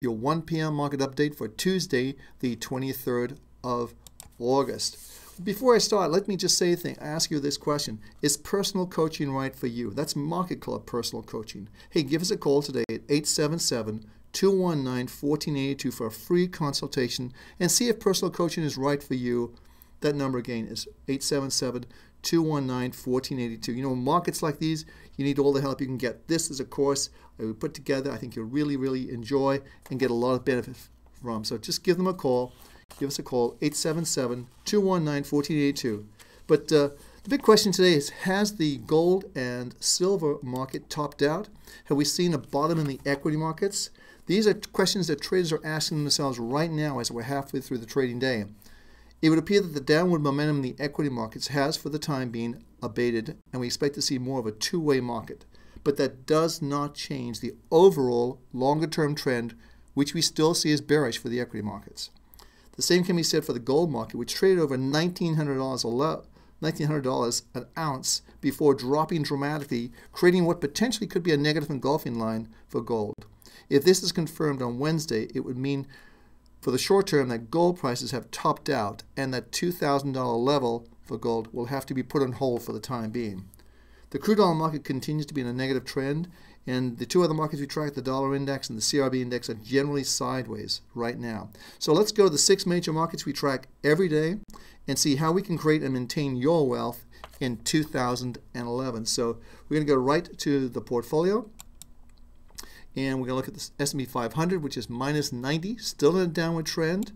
your 1 p.m. market update for Tuesday, the 23rd of August. Before I start, let me just say ask you this question. Is personal coaching right for you? That's MarketClub personal coaching. Hey, give us a call today at 877-219-1482 for a free consultation and see if personal coaching is right for you. That number again is 877-219-1482. You know, markets like these, you need all the help you can get. This is a course we put together I think you'll really, really enjoy and get a lot of benefit from. So just give them a call. Give us a call, 877-219-1482. But the big question today is, has the gold and silver market topped out? Have we seen a bottom in the equity markets? These are questions that traders are asking themselves right now as we're halfway through the trading day. It would appear that the downward momentum in the equity markets has, for the time being, abated, and we expect to see more of a two-way market. But that does not change the overall longer-term trend, which we still see as bearish for the equity markets. The same can be said for the gold market, which traded over $1,900 an ounce before dropping dramatically, creating what potentially could be a negative engulfing line for gold. If this is confirmed on Wednesday, it would mean for the short term that gold prices have topped out and that $2,000 level for gold will have to be put on hold for the time being. The crude oil market continues to be in a negative trend, and the two other markets we track, the dollar index and the CRB index, are generally sideways right now. So let's go to the 6 major markets we track every day and see how we can create and maintain your wealth in 2011. So we're going to go right to the portfolio, and we're going to look at the S&P 500, which is minus 90, still in a downward trend.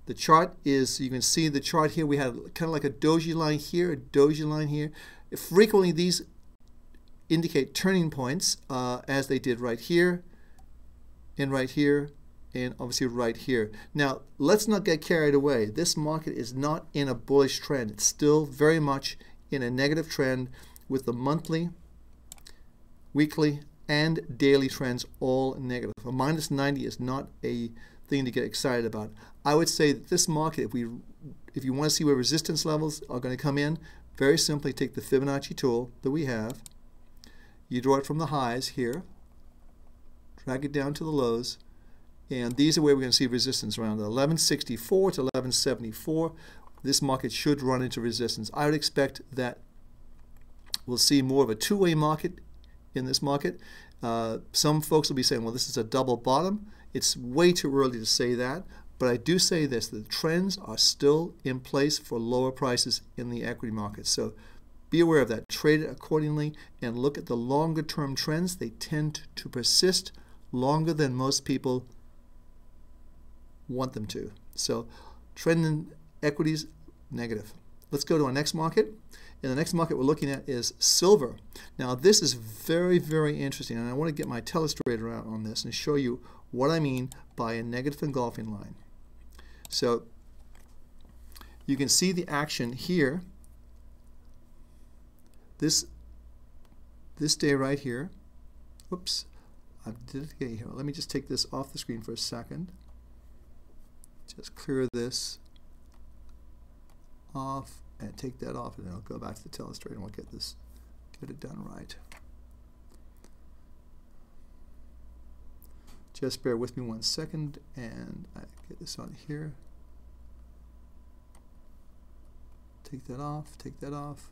The chart is, you can see the chart here, we have kind of like a doji line here, a doji line here. Frequently these indicate turning points, as they did right here, and obviously right here. Now, let's not get carried away. This market is not in a bullish trend. It's still very much in a negative trend with the monthly, weekly, and daily trends all negative. A minus 90 is not a thing to get excited about. I would say that this market, if you want to see where resistance levels are going to come in, very simply take the Fibonacci tool that we have. You draw it from the highs here, drag it down to the lows, and these are where we're going to see resistance around 1164 to 1174. This market should run into resistance. I would expect that we'll see more of a two-way market in this market. Some folks will be saying, well, this is a double bottom. It's way too early to say that, but I do say this, the trends are still in place for lower prices in the equity market. So be aware of that. Trade it accordingly and look at the longer term trends. They tend to persist longer than most people want them to. So trend in equities, negative. Let's go to our next market. And the next market we're looking at is silver. Now this is very, very interesting, and I want to get my telestrator out on this and show you what I mean by a negative engulfing line. So you can see the action here. This day right here. Oops, I did it again here. Let me just take this off the screen for a second. Just clear this off and take that off, and then I'll go back to the telestrator and we'll get it done right. Just bear with me 1 second, and I get this on here. Take that off, take that off.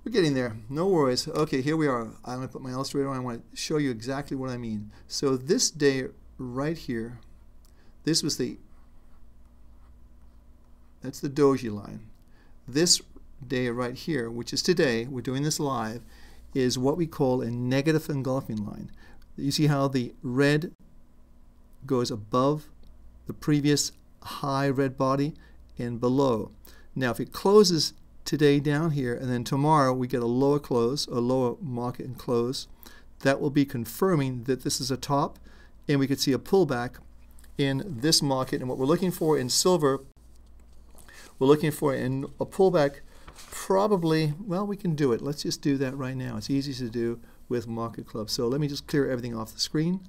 We're getting there, no worries. Okay, here we are. I'm going to put my illustrator on. I want to show you exactly what I mean. So this day right here, this was that's the doji line. This day right here, which is today, we're doing this live, is what we call a negative engulfing line. You see how the red goes above the previous high red body and below. Now if it closes today down here and then tomorrow we get a lower close, a lower market and close, that will be confirming that this is a top, and we could see a pullback in this market. And what we're looking for in silver, we're looking for in a pullback probably, well, we can do it. Let's just do that right now. It's easy to do with MarketClub. So let me just clear everything off the screen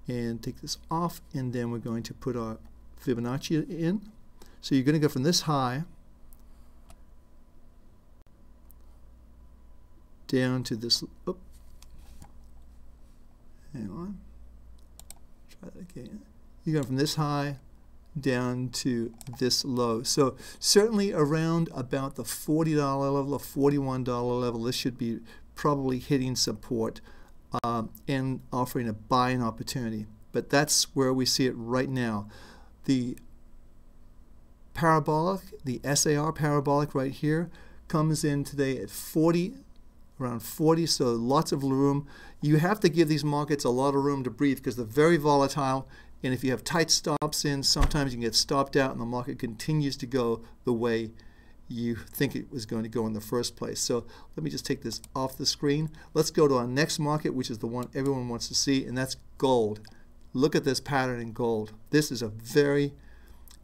and take this off, and then we're going to put our Fibonacci in. So you're going to go from this high down to this, hang on, try that again. You're going from this high down to this low. So certainly around about the $40 level or $41 level, this should be probably hitting support and offering a buying opportunity. But that's where we see it right now. The parabolic, the SAR parabolic right here, comes in today at 40, around 40, so lots of room. You have to give these markets a lot of room to breathe because they're very volatile, and if you have tight stops in, sometimes you can get stopped out and the market continues to go the way you think it was going to go in the first place. So let me just take this off the screen. Let's go to our next market, which is the one everyone wants to see, and that's gold. Look at this pattern in gold. This is a very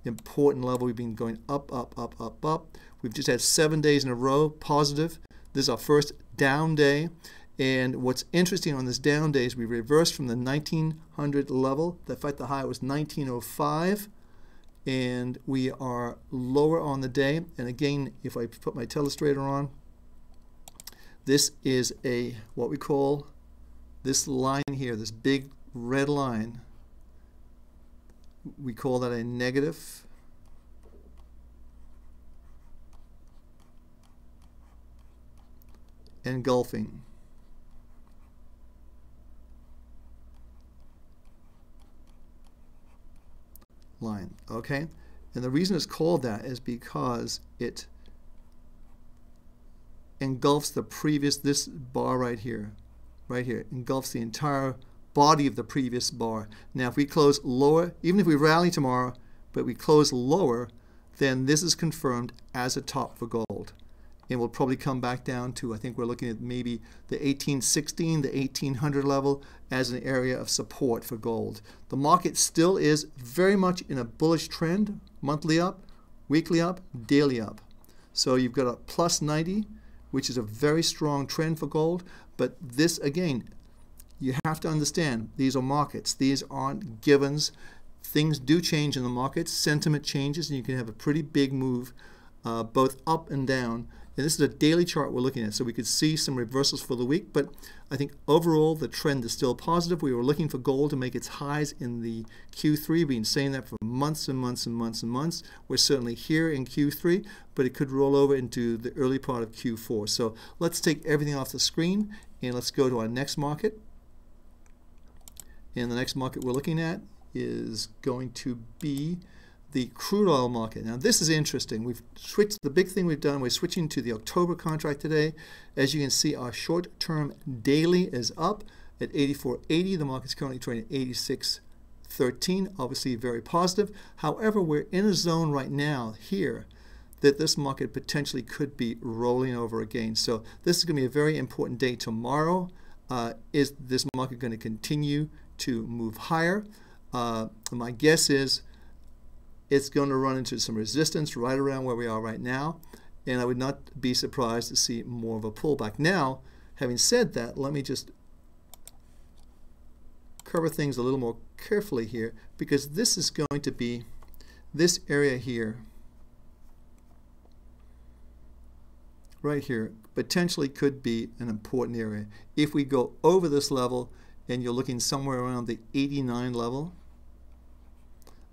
important level. We've been going up, up, up, up, up. We've just had 7 days in a row positive. This is our first down day. And what's interesting on this down day is we reversed from the 1900 level. In fact, the high was 1905. And we are lower on the day. And again, if I put my telestrator on, this is a what we call this line here, this big red line. We call that a negative engulfing line, okay? And the reason it's called that is because it engulfs the previous, this bar right here, engulfs the entire body of the previous bar. Now if we close lower, even if we rally tomorrow, but we close lower, then this is confirmed as a top for gold. And we'll probably come back down to, I think we're looking at maybe the 1816, the 1800 level as an area of support for gold. The market still is very much in a bullish trend, monthly up, weekly up, daily up. So you've got a plus 90, which is a very strong trend for gold. But this, again, you have to understand, these are markets. These aren't givens. Things do change in the markets. Sentiment changes, and you can have a pretty big move both up and down. And this is a daily chart we're looking at, so we could see some reversals for the week, but I think overall the trend is still positive. We were looking for gold to make its highs in the Q3. We've been saying that for months and months and months and months. We're certainly here in Q3, but it could roll over into the early part of Q4. So let's take everything off the screen and let's go to our next market. And the next market we're looking at is going to be the crude oil market. Now this is interesting. We've switched, the big thing we've done, we're switching to the October contract today. As you can see, our short-term daily is up at 84.80. The market's currently trading at 86.13, obviously very positive. However, we're in a zone right now here that this market potentially could be rolling over again. So this is going to be a very important day tomorrow. Is this market going to continue to move higher? My guess is it's going to run into some resistance right around where we are right now, and I would not be surprised to see more of a pullback. Now, having said that, let me just cover things a little more carefully here, because this is going to be this area here, right here, potentially could be an important area. If we go over this level and you're looking somewhere around the 89 level,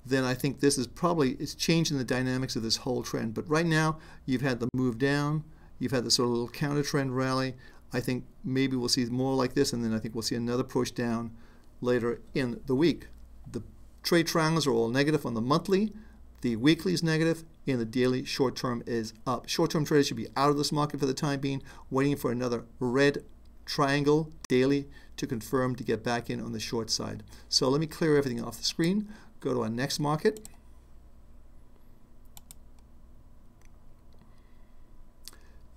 then I think this is probably, it's changing the dynamics of this whole trend. But right now, you've had the move down, you've had the sort of little counter trend rally. I think maybe we'll see more like this, and then I think we'll see another push down later in the week. The trade triangles are all negative on the monthly, the weekly is negative, and the daily short-term is up. Short-term traders should be out of this market for the time being, waiting for another red triangle daily to confirm to get back in on the short side. So let me clear everything off the screen. Go to our next market.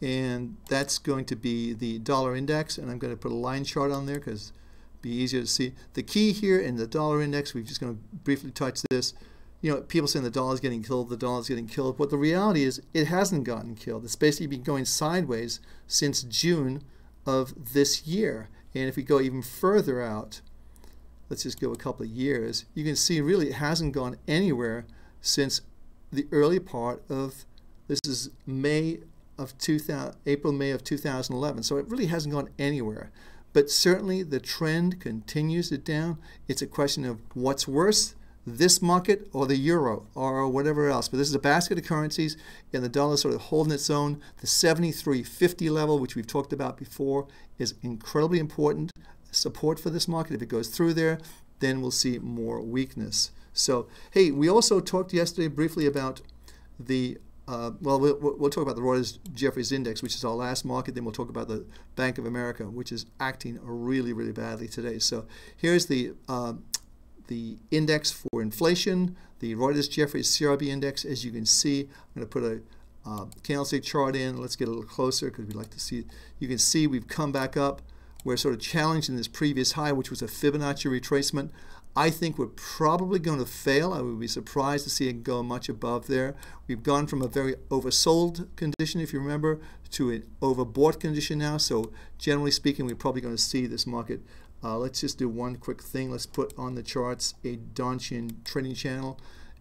And that's going to be the dollar index, and I'm going to put a line chart on there because it'll be easier to see. The key here in the dollar index, we're just going to briefly touch this. You know, people saying the dollar's getting killed, the dollar's getting killed. But the reality is it hasn't gotten killed. It's basically been going sideways since June of this year. And if we go even further out, let's just go a couple of years, you can see really it hasn't gone anywhere since the early part of, this is April, May of 2011. So it really hasn't gone anywhere. but certainly the trend continues it down. It's a question of what's worse, this market or the euro or whatever else. But this is a basket of currencies, and the dollar sort of holding its own. The 73.50 level, which we've talked about before, is incredibly important support for this market. If it goes through there, then we'll see more weakness. So, hey, we also talked yesterday briefly about the we'll talk about the Reuters Jefferies Index, which is our last market. Then we'll talk about the Bank of America, which is acting really, really badly today. So here's the index for inflation, the Reuters Jefferies CRB Index. As you can see, I'm going to put a candlestick chart in. Let's get a little closer because we'd like to see. You can see we've come back up. We're sort of challenging this previous high, which was a Fibonacci retracement. I think we're probably going to fail. I would be surprised to see it go much above there. We've gone from a very oversold condition, if you remember, to an overbought condition now. So generally speaking, we're probably going to see this market. Let's just do one quick thing. Let's put on the charts a Donchian trading channel.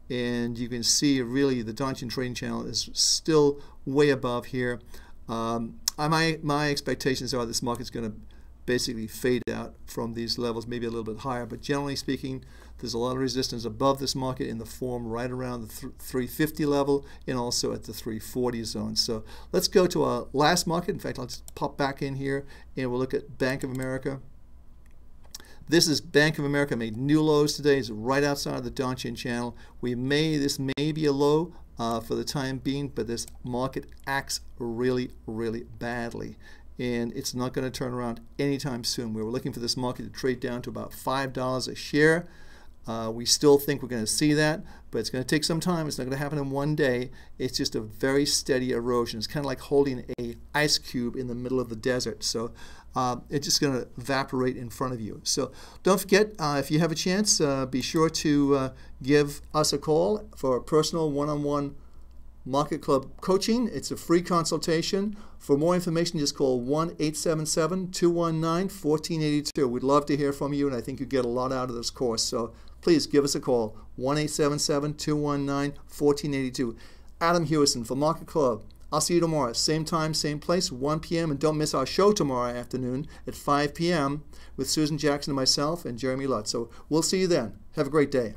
And you can see really the Donchian trading channel is still way above here. My expectations are this market's going to basically fade out from these levels, maybe a little bit higher, but generally speaking, there's a lot of resistance above this market in the form right around the 350 level and also at the 340 zone. So let's go to our last market. In fact, let's pop back in here and we'll look at Bank of America. This is Bank of America made new lows today. It's right outside of the Donchian channel. This may be a low for the time being, but this market acts really, really badly. And it's not going to turn around anytime soon. We were looking for this market to trade down to about $5 a share. We still think we're going to see that, but it's going to take some time. It's not going to happen in one day. It's just a very steady erosion. It's kind of like holding an ice cube in the middle of the desert. So it's just going to evaporate in front of you. So don't forget, if you have a chance, be sure to give us a call for a personal one-on-one Market Club coaching. It's a free consultation. For more information, just call 1-877-219-1482. We'd love to hear from you, and I think you get a lot out of this course. So please give us a call, 1-877-219-1482. Adam Hewison for Market Club. I'll see you tomorrow, same time, same place, 1 p.m. And don't miss our show tomorrow afternoon at 5 p.m. with Susan Jackson and myself and Jeremy Lutz. So we'll see you then. Have a great day.